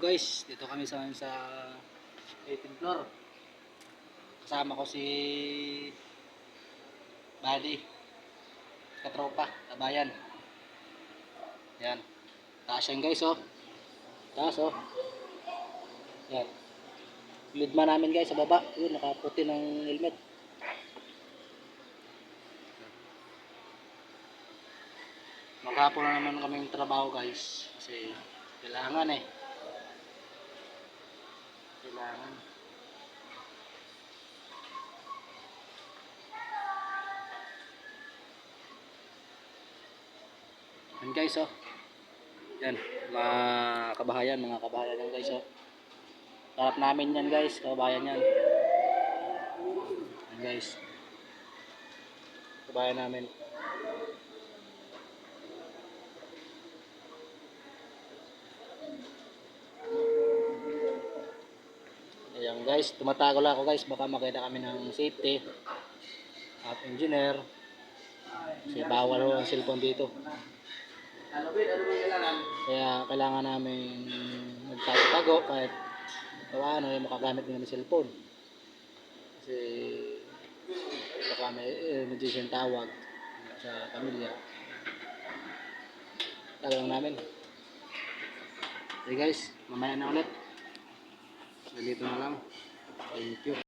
guys, dito kami sa 18th floor. Kasama ko si Buddy, katropa, kabayan. Yan. Taas yan guys oh. Taas oh. Yan. Lead man namin guys sa baba. Yun, nakaputi ng helmet. Maghapon na naman kaming trabaho guys. Kasi kailangan eh. Kailangan. Yan guys oh. Yan, mga kabahayan yan guys oh. Harap namin yan guys, kabayan yan. Yan guys. Kabayan namin. Ayan guys, tumatago lang ako guys, baka makita kami ng safety at engineer. Kasi bawal ho ang cellphone dito. Kaya kailangan namin magtago-tago kahit paano yung makagamit din ng cellphone. Kasi baka may emergency tawag sa pamilya. Tago lang namin. Okay guys, mamaya na ulit. Dito na lang. Thank you.